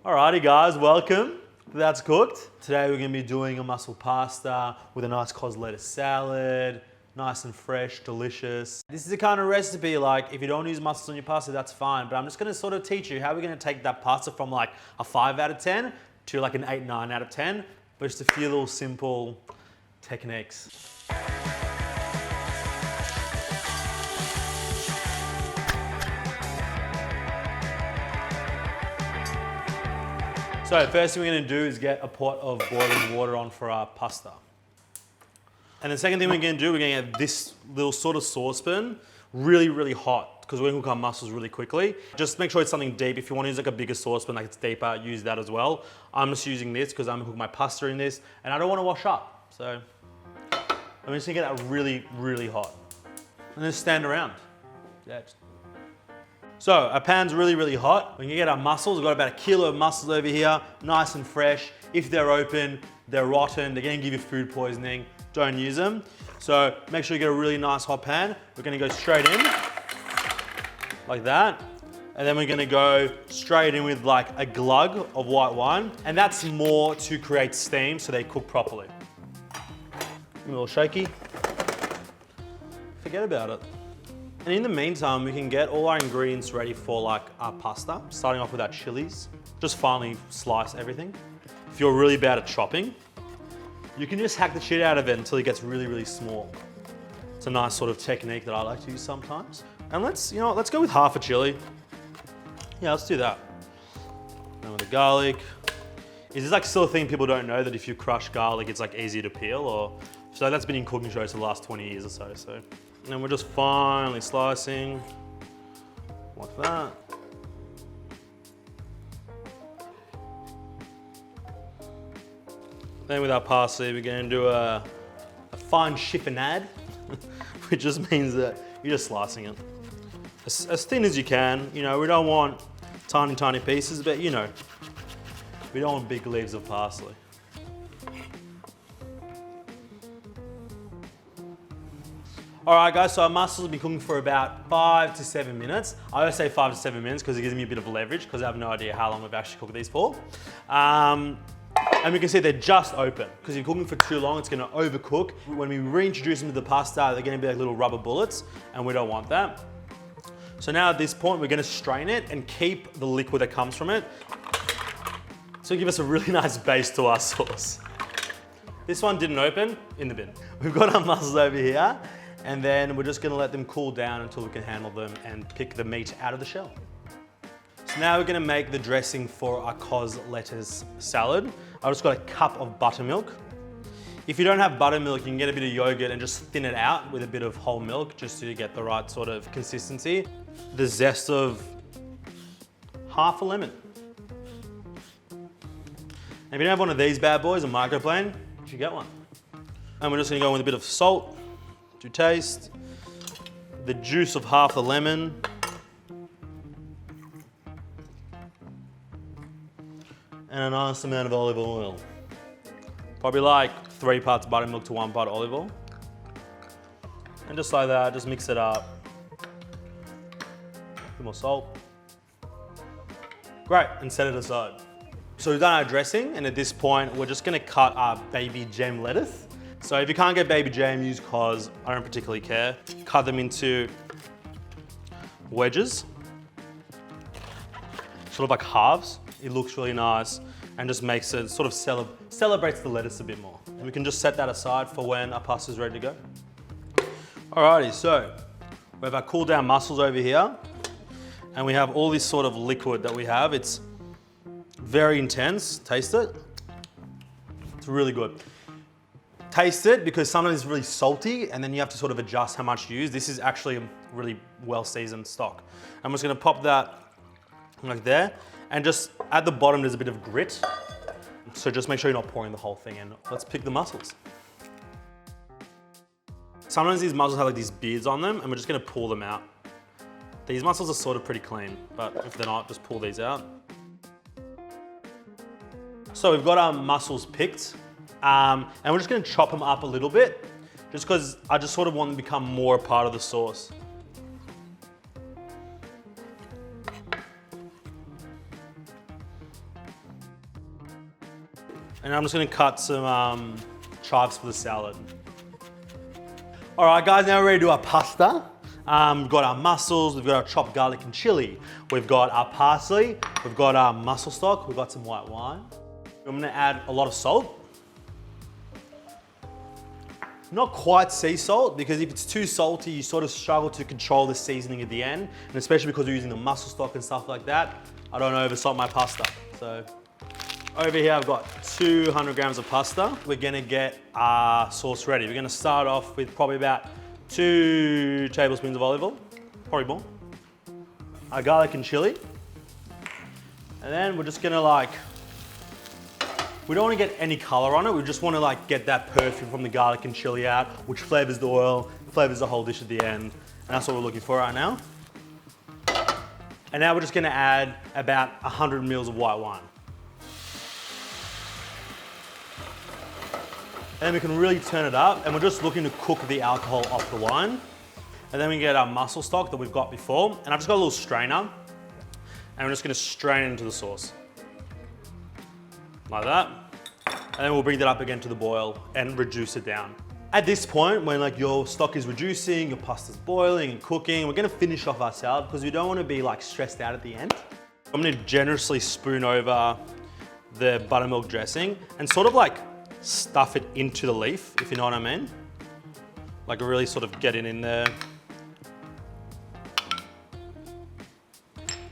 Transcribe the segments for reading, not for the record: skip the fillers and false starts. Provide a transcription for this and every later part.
Alrighty guys, welcome. That's cooked. Today we're gonna be doing a mussel pasta with a nice cos lettuce salad, nice and fresh, delicious. This is the kind of recipe, like if you don't use mussels on your pasta, that's fine, but I'm just gonna sort of teach you how we're gonna take that pasta from like a 5 out of 10 to like an 8, 9 out of 10, but just a few little simple techniques. So first thing we're gonna do is get a pot of boiling water on for our pasta. And the second thing we're gonna do, we're gonna get this little sort of saucepan really, really hot because we're gonna cook our mussels really quickly. Just make sure it's something deep. If you wanna use like a bigger saucepan, like it's deeper, use that as well. I'm just using this because I'm gonna cook my pasta in this and I don't wanna wash up. So I'm just gonna get that really, really hot. And then stand around. Yeah. So our pan's really, really hot. We're gonna get our mussels. We've got about 1 kilo of mussels over here, nice and fresh. If they're open, they're rotten, they're gonna give you food poisoning. Don't use them. So make sure you get a really nice hot pan. We're gonna go straight in, like that. And then we're gonna go straight in with like a glug of white wine. And that's more to create steam so they cook properly. A little shaky. Forget about it. And in the meantime, we can get all our ingredients ready for like our pasta. Starting off with our chilies. Just finely slice everything. If you're really bad at chopping, you can just hack the shit out of it until it gets really, really small. It's a nice sort of technique that I like to use sometimes. And let's go with half a chili. Yeah, let's do that. And with the garlic. Is this like still a thing people don't know, that if you crush garlic, it's like easier to peel? Or so that's been in cooking shows for the last 20 years or so. And we're just finely slicing, like that. Then with our parsley, we're going to do a fine chiffonade, which just means that you're just slicing it. As thin as you can. You know, we don't want tiny, tiny pieces, but you know, we don't want big leaves of parsley. All right guys, so our mussels have been cooking for about 5 to 7 minutes. I always say 5 to 7 minutes because it gives me a bit of leverage because I have no idea how long we've actually cooked these for. And we can see they're just open because if you're cooking for too long, it's gonna overcook. When we reintroduce them to the pasta, they're gonna be like little rubber bullets and we don't want that. So now at this point, we're gonna strain it and keep the liquid that comes from it. So give us a really nice base to our sauce. This one didn't open, in the bin. We've got our mussels over here. And then we're just gonna let them cool down until we can handle them and pick the meat out of the shell. So now we're gonna make the dressing for our cos lettuce salad. I've just got a cup of buttermilk. If you don't have buttermilk, you can get a bit of yogurt and just thin it out with a bit of whole milk just to get the right sort of consistency. The zest of half a lemon. And if you don't have one of these bad boys, a microplane, you should get one. And we're just gonna go in with a bit of salt to taste, the juice of half the lemon, and a nice amount of olive oil. Probably like 3 parts buttermilk to 1 part olive oil. And just like that, just mix it up. A bit more salt. Great, and set it aside. So we've done our dressing, and at this point, we're just gonna cut our baby gem lettuce. So if you can't get baby jam, use cos. I don't particularly care. Cut them into wedges, sort of like halves. It looks really nice and just makes it, sort of celebrates the lettuce a bit more. And we can just set that aside for when our pasta is ready to go. Alrighty, so we have our cool down mussels over here, and we have all this sort of liquid that we have. It's very intense. Taste it. It's really good. Taste it because sometimes it's really salty and then you have to sort of adjust how much you use. This is actually a really well seasoned stock. I'm just gonna pop that like there, and just at the bottom there's a bit of grit. So just make sure you're not pouring the whole thing in. Let's pick the mussels. Sometimes these mussels have like these beards on them and we're just gonna pull them out. These mussels are sort of pretty clean, but if they're not, just pull these out. So we've got our mussels picked. And we're just gonna chop them up a little bit, just because I just sort of want them to become more a part of the sauce. And I'm just gonna cut some chives for the salad. All right, guys, now we're ready to do our pasta. We've got our mussels, we've got our chopped garlic and chili, we've got our parsley, we've got our mussel stock, we've got some white wine. I'm gonna add a lot of salt. Not quite sea salt, because if it's too salty, you sort of struggle to control the seasoning at the end, and especially because we're using the mussel stock and stuff like that, I don't over salt my pasta. So over here, I've got 200 grams of pasta. We're gonna get our sauce ready. We're gonna start off with probably about 2 tablespoons of olive oil, probably more. Our garlic and chili. And then we're just gonna we don't want to get any color on it. We just want to get that perfume from the garlic and chili out, which flavors the oil, flavors the whole dish at the end. And that's what we're looking for right now. And now we're just gonna add about 100 mils of white wine. And then we can really turn it up, and we're just looking to cook the alcohol off the wine. And then we get our mussel stock that we've got before, and I've just got a little strainer, and we're just gonna strain it into the sauce. Like that. And then we'll bring that up again to the boil and reduce it down. At this point, when your stock is reducing, your pasta's boiling and cooking, we're gonna finish off our salad because we don't wanna be stressed out at the end. I'm gonna generously spoon over the buttermilk dressing and sort of stuff it into the leaf, if you know what I mean. Really sort of get it in there.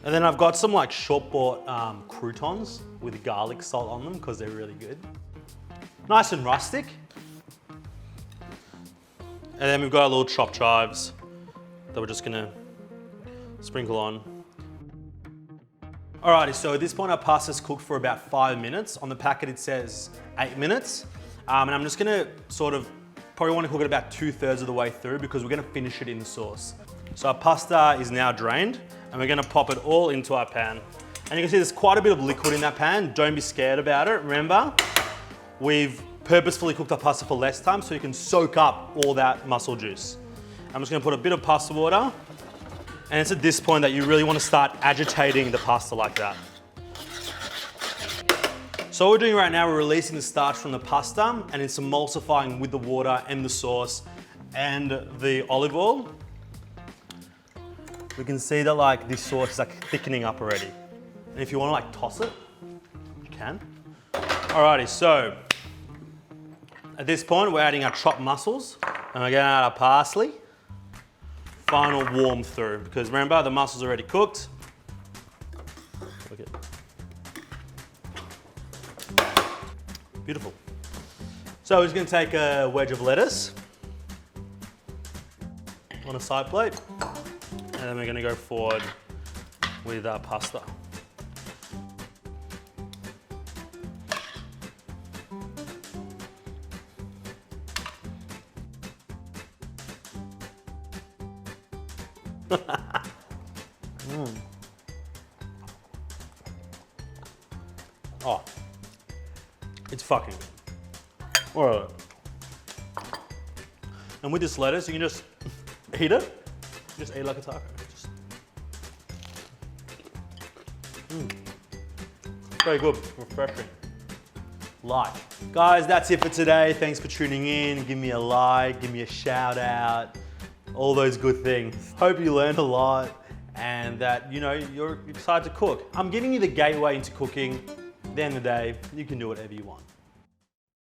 And then I've got some short bought croutons with garlic salt on them because they're really good. Nice and rustic. And then we've got our little chopped chives that we're just gonna sprinkle on. Alrighty, so at this point our pasta's cooked for about 5 minutes. On the packet it says 8 minutes. And I'm just gonna probably wanna cook it about 2/3 of the way through because we're gonna finish it in the sauce. So our pasta is now drained and we're gonna pop it all into our pan. And you can see there's quite a bit of liquid in that pan. Don't be scared about it. Remember, we've purposefully cooked our pasta for less time so you can soak up all that mussel juice. I'm just gonna put a bit of pasta water, and it's at this point that you really wanna start agitating the pasta like that. So what we're doing right now, we're releasing the starch from the pasta and it's emulsifying with the water and the sauce and the olive oil. We can see that this sauce is thickening up already. And if you wanna toss it, you can. Alrighty, so at this point, we're adding our chopped mussels and we're gonna add our parsley. Final warm through, because remember, the mussels are already cooked. Look at beautiful. So we're just gonna take a wedge of lettuce on a side plate, and then we're gonna go forward with our pasta. Oh, it's fucking good. All right. And with this lettuce, you can just eat it. Just eat it like a taco. Very good, refreshing. Like. Guys, that's it for today. Thanks for tuning in. Give me a like, give me a shout out, all those good things. Hope you learned a lot and that you're excited to cook. I'm giving you the gateway into cooking. At the end of the day, you can do whatever you want.